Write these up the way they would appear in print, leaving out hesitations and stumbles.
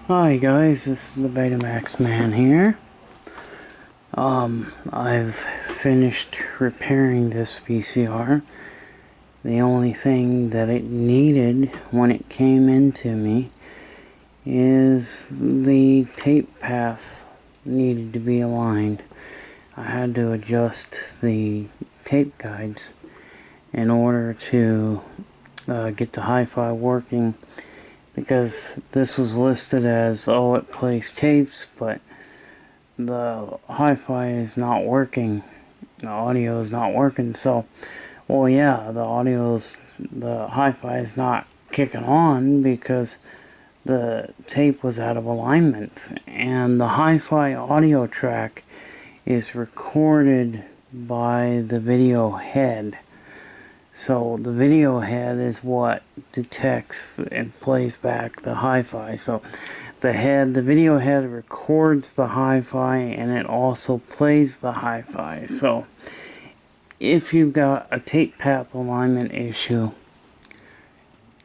Hi guys, this is the Betamax Man here. I've finished repairing this VCR. The only thing that it needed when it came into me is the tape path needed to be aligned. I had to adjust the tape guides in order to get the hi-fi working, because this was listed as, oh, it plays tapes, but the hi-fi is not working. The audio is not working. So, well, yeah, the hi-fi is not kicking on because the tape was out of alignment, and the hi-fi audio track is recorded by the video head. So the video head is what detects and plays back the hi-fi. So the video head records the hi-fi, and it also plays the hi-fi. So if you've got a tape path alignment issue,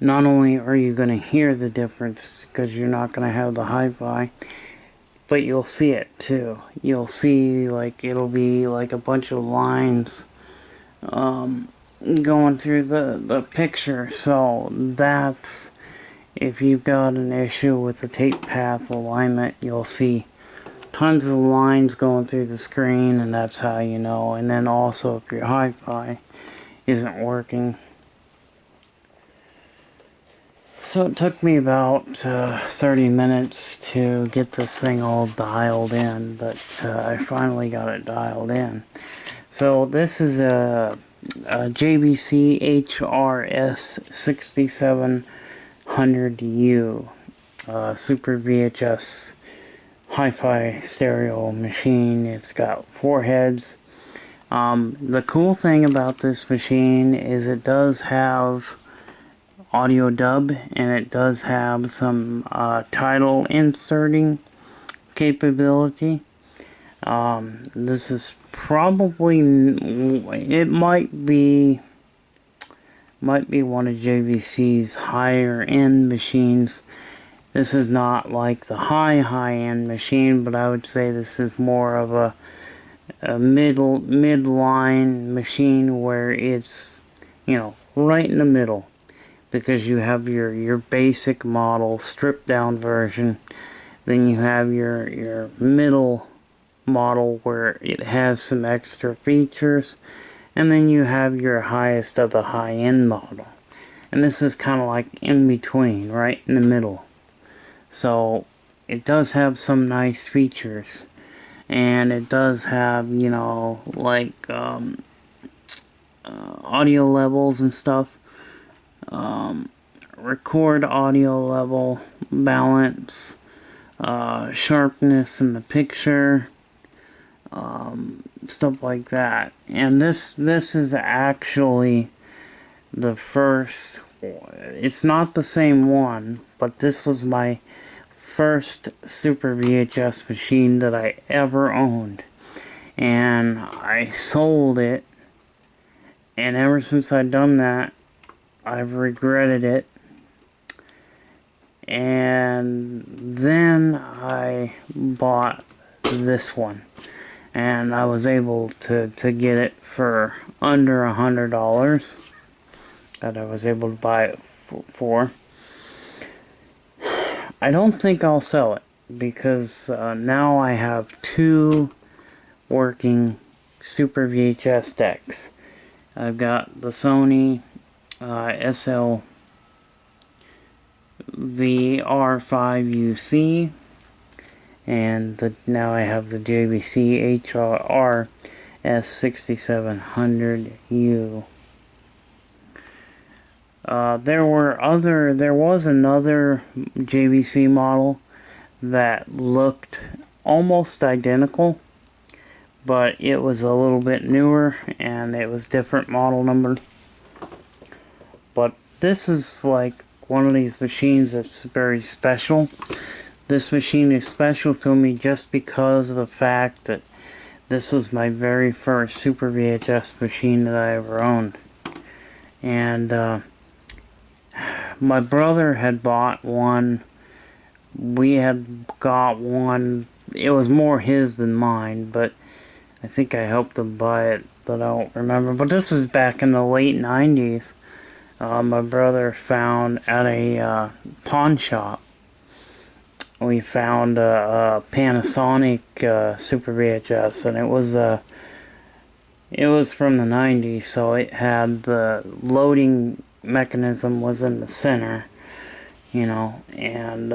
not only are you going to hear the difference because you're not going to have the hi-fi, but you'll see it too. You'll see, like, it'll be like a bunch of lines going through the picture. So that's, if you've got an issue with the tape path alignment, you'll see tons of lines going through the screen, and that's how you know. And then also, if your hi-fi isn't working. So it took me about 30 minutes to get this thing all dialed in, but I finally got it dialed in. So this is a JVC S6700U Super VHS hi-fi stereo machine. It's got 4 heads. The cool thing about this machine is it does have audio dub, and it does have some title inserting capability. This is probably, it might be one of JVC's higher end machines. This is not like the high end machine, but I would say this is more of a midline machine, where it's, you know, right in the middle, because you have your basic model stripped down version, then you have your middle model where it has some extra features, and then you have your highest of the high-end model, and this is kind of like in between, right in the middle. So it does have some nice features, and it does have, you know, like audio levels and stuff, record audio level, balance, sharpness in the picture, stuff like that. And this is actually the first, it's not the same one, but this was my first Super VHS machine that I ever owned, and I sold it, and ever since I've done that, I've regretted it. And then I bought this one, and I was able to get it for under $100 that I was able to buy it for. I don't think I'll sell it, because now I have 2 working Super VHS decks. I've got the Sony SVHS, and now I have the JVC S6700U. There was another JVC model that looked almost identical, but it was a little bit newer, and it was different model number. But this is like one of these machines that's very special. This machine is special to me just because of the fact that this was my very first Super VHS machine that I ever owned. And my brother had bought one we had got one. It was more his than mine, but I think I helped him buy it, but I don't remember. But this is back in the late 90s. My brother found at a pawn shop. We found a Panasonic Super VHS, and it was from the 90s, so it had the loading mechanism was in the center, you know, and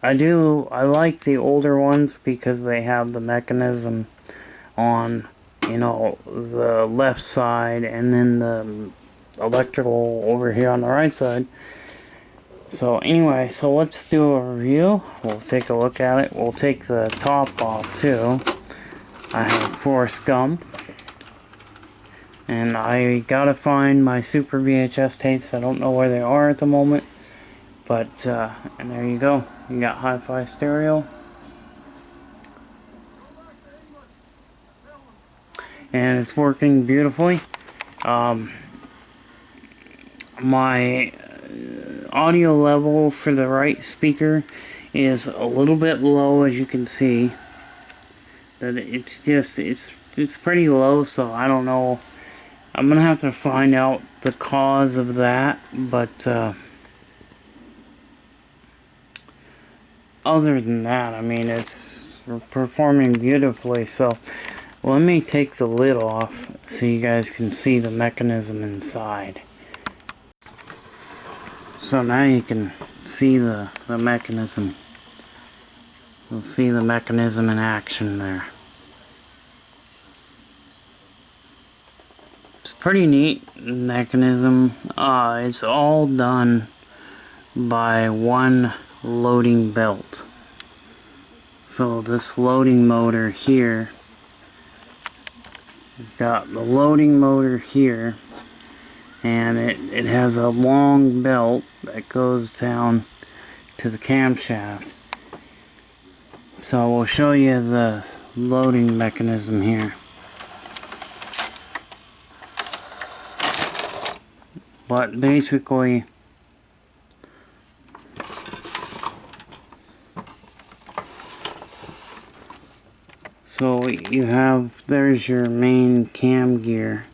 I like the older ones because they have the mechanism on, you know, the left side, and then the electrical over here on the right side. So anyway, so let's do a review. We'll take a look at it. We'll take the top off too. I have Forrest Gump. And I gotta find my Super VHS tapes. I don't know where they are at the moment. But, and there you go. You got hi-fi stereo. And it's working beautifully. My audio level for the right speaker is a little bit low, as you can see. That it's pretty low, so I don't know. I'm gonna have to find out the cause of that, but other than that, I mean, it's performing beautifully. So let me take the lid off so you guys can see the mechanism inside. So now you can see the mechanism. You'll see the mechanism in action there. It's a pretty neat mechanism. It's all done by one loading belt. So this loading motor here, we've got the loading motor here, and it has a long belt that goes down to the camshaft. So we'll show you the loading mechanism here. But basically, so you have, there's your main cam gear,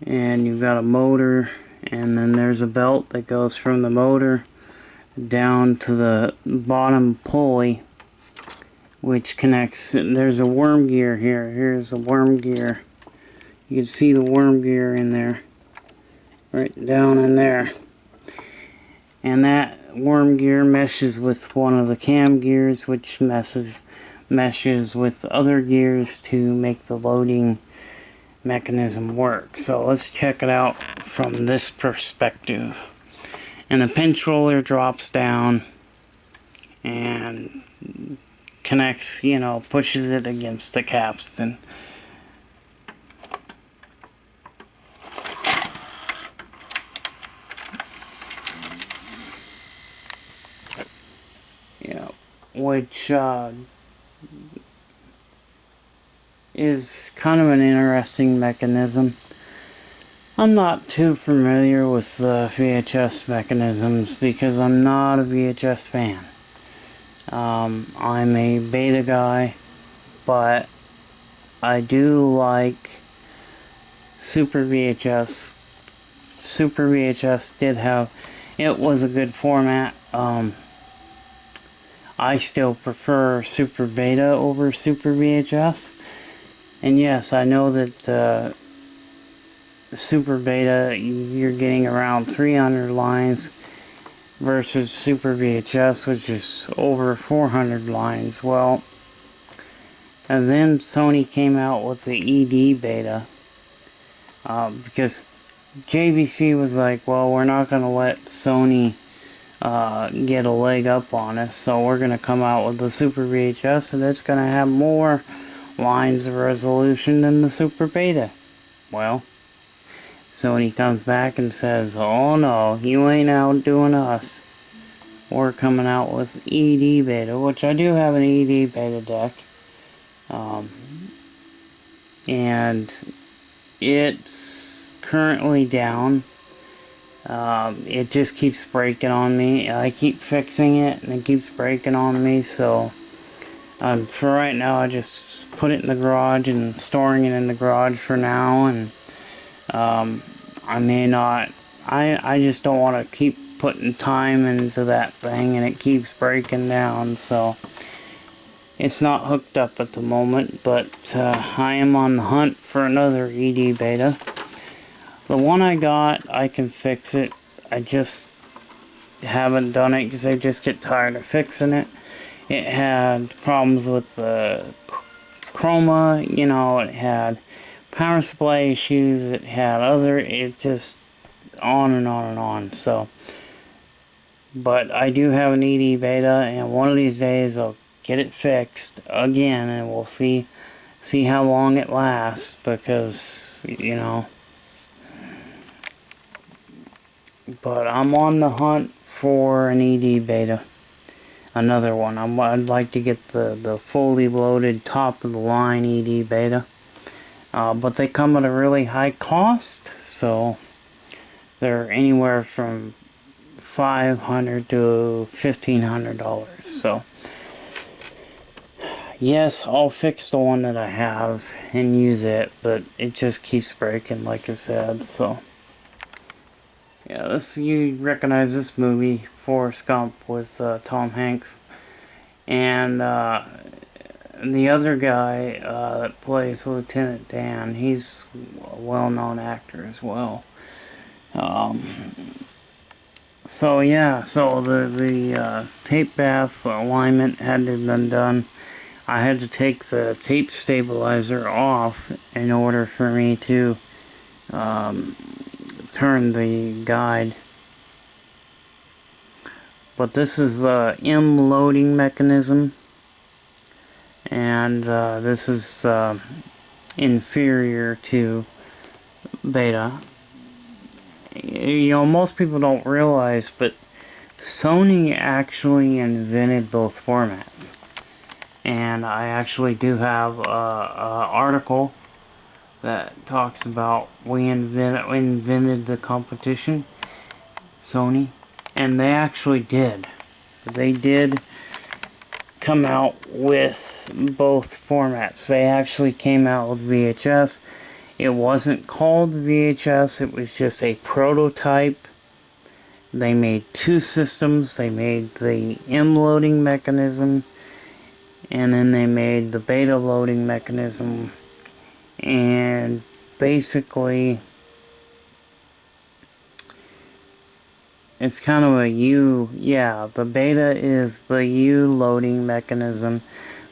and you've got a motor, and then there's a belt that goes from the motor down to the bottom pulley, which connects. There's a worm gear here. Here's the worm gear. You can see the worm gear in there, right down in there. And that worm gear meshes with one of the cam gears, which meshes with other gears to make the loading mechanism work. So let's check it out from this perspective. And the pinch roller drops down and connects, you know, pushes it against the capstan. Yeah, which is kind of an interesting mechanism. I'm not too familiar with VHS mechanisms because I'm not a VHS fan. I'm a beta guy, but I do like Super VHS. Super VHS did have, it was a good format. I still prefer Super Beta over Super VHS. And yes, I know that Super Beta, you're getting around 300 lines versus Super VHS, which is over 400 lines. Well, and then Sony came out with the ED Beta because JVC was like, well, we're not going to let Sony get a leg up on us, so we're going to come out with the Super VHS, and it's going to have more lines of resolution than the Super Beta. Well, Sony comes back and says, oh no, you ain't outdoing us. We're coming out with ED Beta, which I do have an ED Beta deck. And it's currently down. It just keeps breaking on me. I keep fixing it and it keeps breaking on me, so for right now I just put it in the garage and storing it in the garage for now, and I may not, I just don't want to keep putting time into that thing and it keeps breaking down, so it's not hooked up at the moment, but I am on the hunt for another ED beta. The one I got, I can fix it. I just haven't done it because I just get tired of fixing it. It had problems with the chroma, you know, it had power supply issues, it had it just on and on and on. So, but I do have an ED beta, and one of these days I'll get it fixed again, and we'll see how long it lasts, because, you know. But I'm on the hunt for an ED beta. Another one. I'd like to get the fully loaded top of the line ED beta. But they come at a really high cost, so they're anywhere from $500 to $1,500. So yes, I'll fix the one that I have and use it, but it just keeps breaking, like I said. So yeah, you recognize this movie, Forrest Gump, with Tom Hanks, and the other guy that plays Lieutenant Dan. He's a well-known actor as well. So yeah, so the tape bath alignment had to have been done. I had to take the tape stabilizer off in order for me to turn the guide. But this is the M loading mechanism, and this is inferior to beta. You know, most people don't realize, but Sony actually invented both formats. And I actually do have an article that talks about we invented the competition, Sony, and they actually did. They did come out with both formats. They actually came out with VHS. It wasn't called VHS, it was just a prototype. They made two systems. They made the M loading mechanism, and then they made the beta loading mechanism. And basically, it's kind of a U. Yeah, the beta is the U loading mechanism.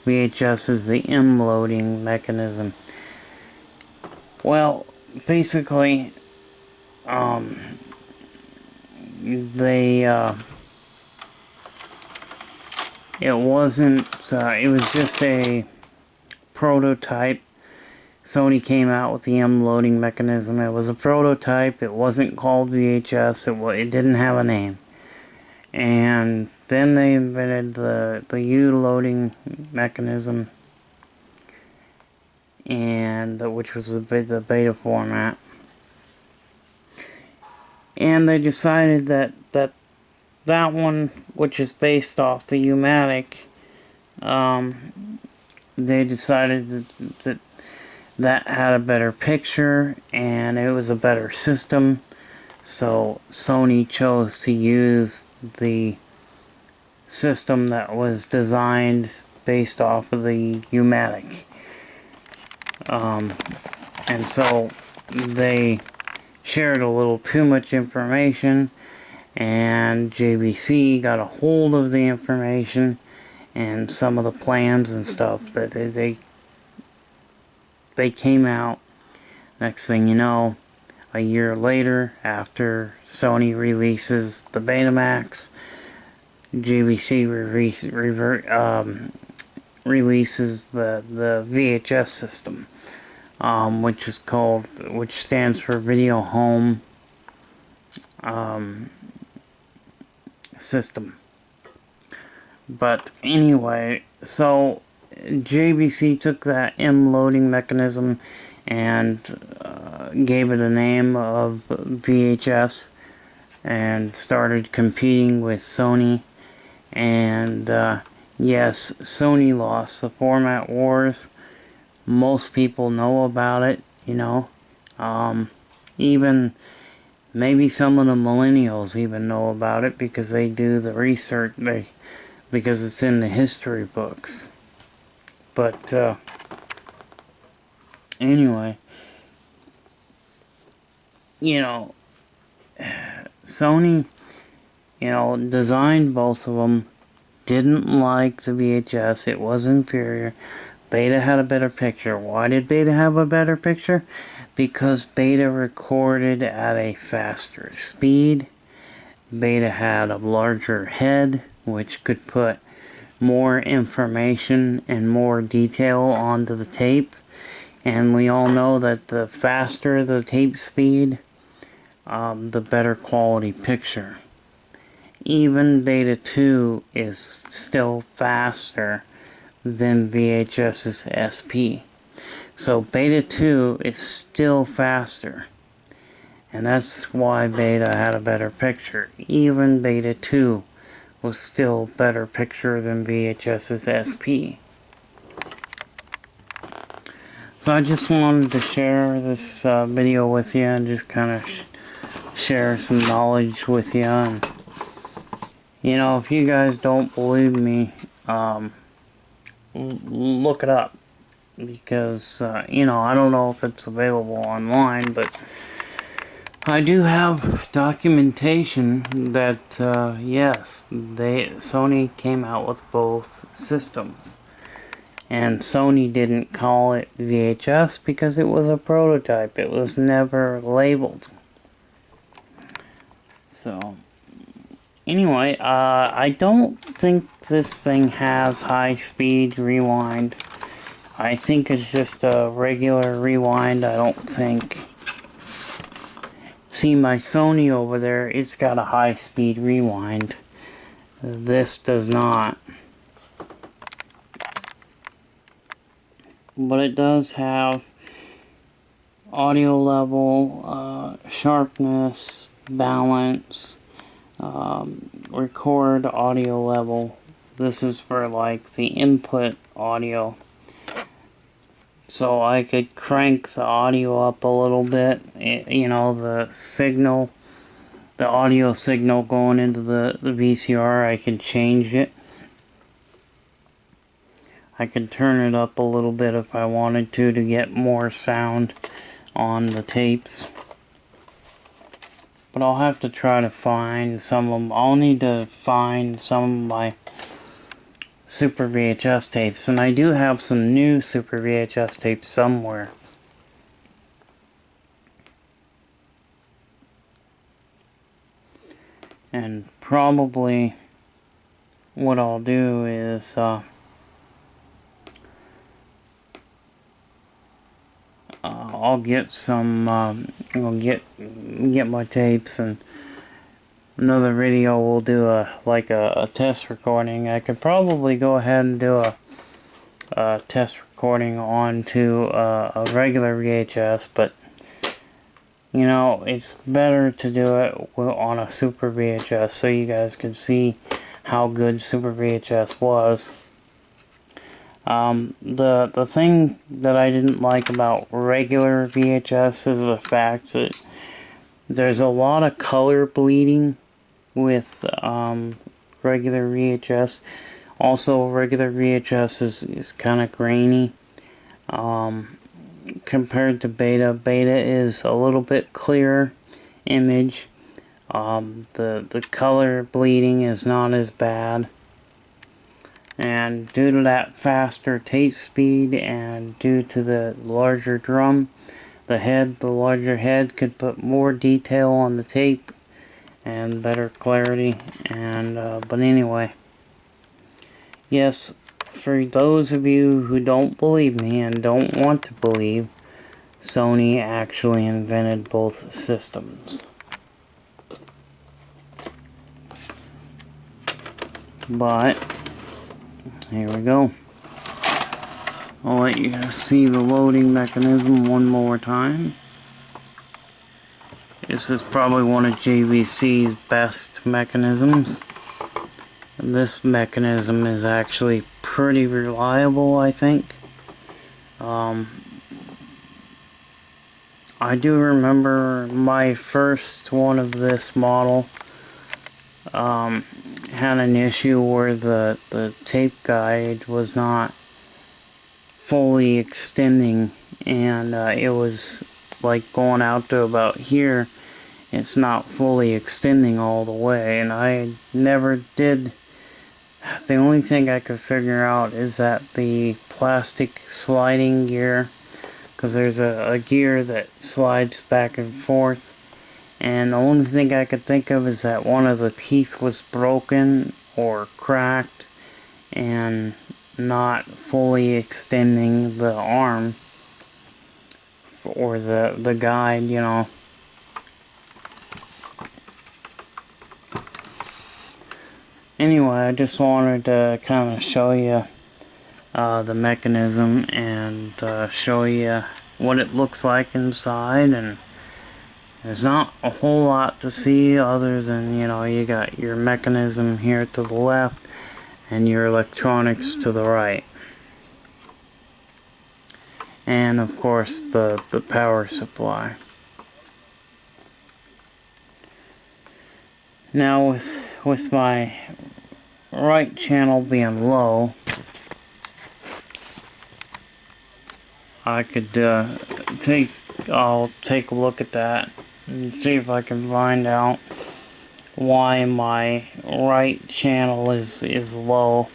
VHS is the M loading mechanism. Well, basically, it wasn't, it was just a prototype. Sony came out with the M loading mechanism. It was a prototype. It wasn't called VHS. It didn't have a name. And then they invented the U loading mechanism, and which was the beta format. And they decided that one, which is based off the U-matic, they decided that had a better picture and it was a better system, so Sony chose to use the system that was designed based off of the U-matic. And so they shared a little too much information, and JVC got a hold of the information and some of the plans and stuff that they came out. Next thing you know, a year later, after Sony releases the Betamax, JVC releases the VHS system, which stands for Video Home System. But anyway, so JVC took that M loading mechanism and gave it a name of VHS. and started competing with Sony. And yes, Sony lost the format wars. Most people know about it, you know. Even maybe some of the millennials even know about it because they do the research, because it's in the history books. But anyway, you know, Sony, you know, designed both of them, didn't like the VHS, it was inferior. Beta had a better picture. Why did Beta have a better picture? Because Beta recorded at a faster speed. Beta had a larger head, which could put more information and more detail onto the tape. And we all know that the faster the tape speed, the better quality picture. Even Beta 2 is still faster than VHS's SP. So Beta 2 is still faster. And that's why Beta had a better picture. Even Beta 2 was still better picture than VHS's SP. So I just wanted to share this video with you and just kind of share some knowledge with you. And, you know, if you guys don't believe me, look it up, because you know, I don't know if it's available online, but I do have documentation that yes, Sony came out with both systems, and Sony didn't call it VHS because it was a prototype. It was never labeled. So anyway, I don't think this thing has high-speed rewind. I think it's just a regular rewind. I don't think... See, my Sony over there, it's got a high-speed rewind. This does not. But it does have audio level, sharpness, balance, record audio level. This is for like the input audio, so I could crank the audio up a little bit. You know, the signal, the audio signal going into the VCR, I can change it. I could turn it up a little bit if I wanted to get more sound on the tapes. But I'll have to try to find some of them. I'll need to find some of my Super VHS tapes. And I do have some new Super VHS tapes somewhere. And probably what I'll do is I'll get some, I'll get my tapes, and another video we'll do a test recording. I could probably go ahead and do a test recording onto a regular VHS, but you know, it's better to do it on a Super VHS so you guys can see how good Super VHS was. The thing that I didn't like about regular VHS is the fact that there's a lot of color bleeding with regular VHS. Also, regular VHS is kind of grainy compared to Beta. Beta is a little bit clearer image. The color bleeding is not as bad. And due to that faster tape speed and due to the larger drum, the larger head could put more detail on the tape and better clarity. And but anyway, yes, for those of you who don't believe me and don't want to believe, Sony actually invented both systems. But here we go. I'll let you see the loading mechanism one more time. This is probably one of JVC's best mechanisms. This mechanism is actually pretty reliable, I think. I do remember my first one of this model had an issue where the tape guide was not fully extending, and it was like going out to about here. It's not fully extending all the way, and I never did. The only thing I could figure out is that the plastic sliding gear, because there's a gear that slides back and forth, and the only thing I could think of is that one of the teeth was broken or cracked and not fully extending the arm or the guide, you know. Anyway, I just wanted to kind of show you the mechanism and show you what it looks like inside, and there's not a whole lot to see other than, you know, you got your mechanism here to the left and your electronics to the right, and of course the power supply. Now with my right channel being low, I could I'll take a look at that and see if I can find out why my right channel is low.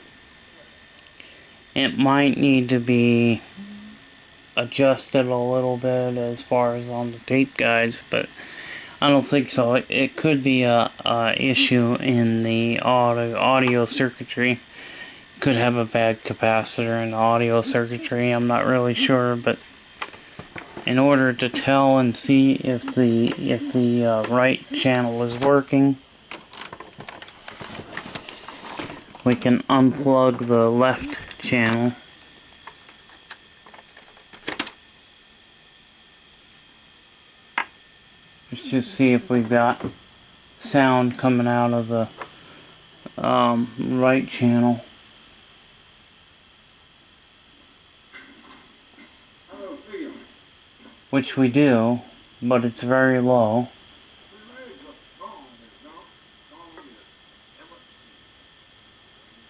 It might need to be adjusted a little bit as far as on the tape guides, but I don't think so. It could be a issue in the audio circuitry. Could have a bad capacitor in the audio circuitry. I'm not really sure, but in order to tell and see if the right channel is working, we can unplug the left channel. Let's just see if we've got sound coming out of the right channel. Which we do, but it's very low.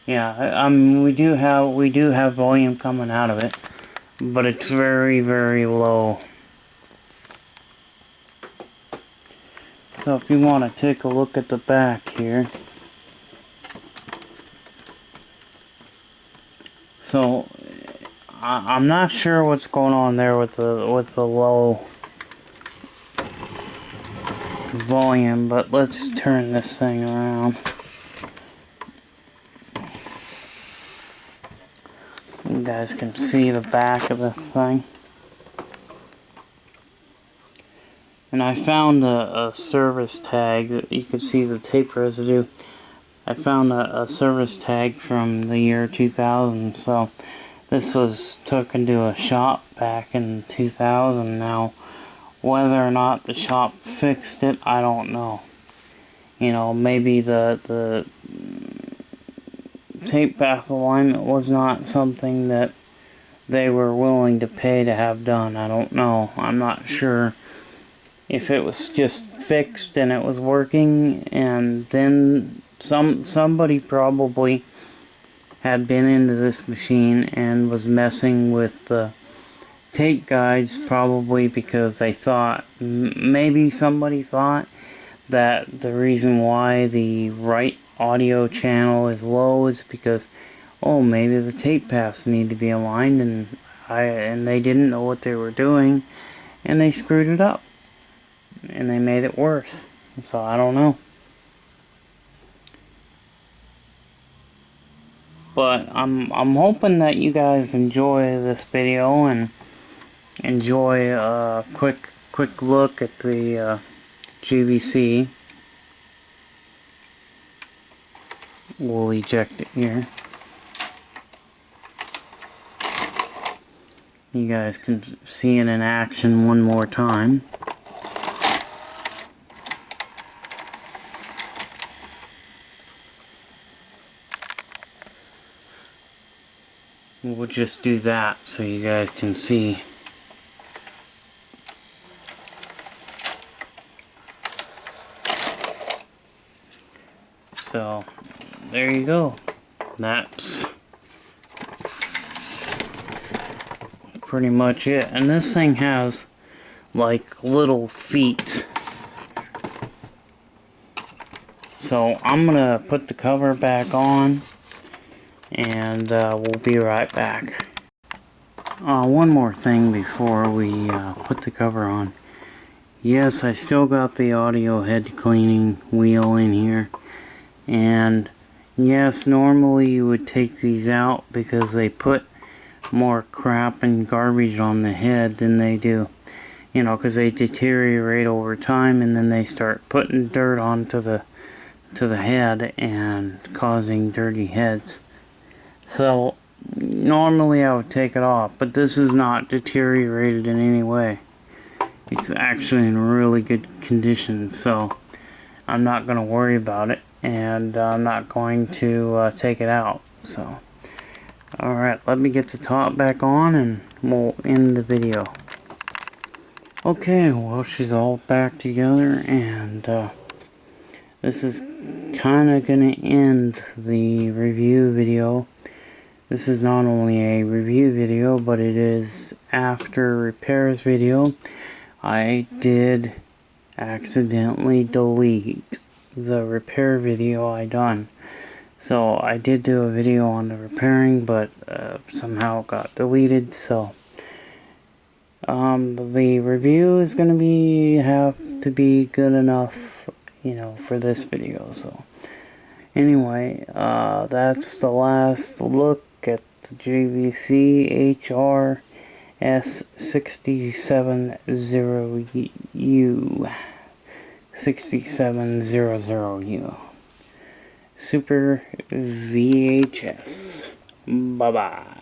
Yeah, we do have volume coming out of it, but it's very, very low. So if you want to take a look at the back here. So I'm not sure what's going on there with the low volume, but let's turn this thing around. You guys can see the back of this thing. And I found a service tag. You can see the tape residue. I found a service tag from the year 2000. So this was taken to a shop back in 2000. Now, whether or not the shop fixed it, I don't know. You know, maybe the tape path alignment was not something that they were willing to pay to have done. I don't know. I'm not sure if it was just fixed and it was working, and then somebody probably had been into this machine and was messing with the tape guides, probably because they thought, maybe somebody thought that the reason why the right audio channel is low is because, oh, maybe the tape paths need to be aligned, and they didn't know what they were doing, and they screwed it up, and they made it worse. So I don't know. But I'm hoping that you guys enjoy this video and enjoy a quick look at the JVC. We'll eject it here. You guys can see it in action one more time. we'll just do that so you guys can see. So there you go. That's pretty much it. And this thing has like little feet. So I'm gonna put the cover back on, and we'll be right back. One more thing before we put the cover on. Yes, I still got the audio head cleaning wheel in here. And yes, normally you would take these out because they put more crap and garbage on the head than they do. You know, because they deteriorate over time, and then they start putting dirt onto the head and causing dirty heads. So normally I would take it off, but this is not deteriorated in any way. It's actually in really good condition, so I'm not going to worry about it, and I'm not going to take it out. So alright, let me get the top back on and we'll end the video. Okay, well, she's all back together, and this is kind of going to end the review video. This is not only a review video, but it is after repairs video. I did accidentally delete the repair video I done. So I did do a video on the repairing, but somehow it got deleted. So the review is going to have to be good enough, you know, for this video. So anyway, that's the last look at the JVC HR S6700U. 6700U. Super VHS. Bye-bye.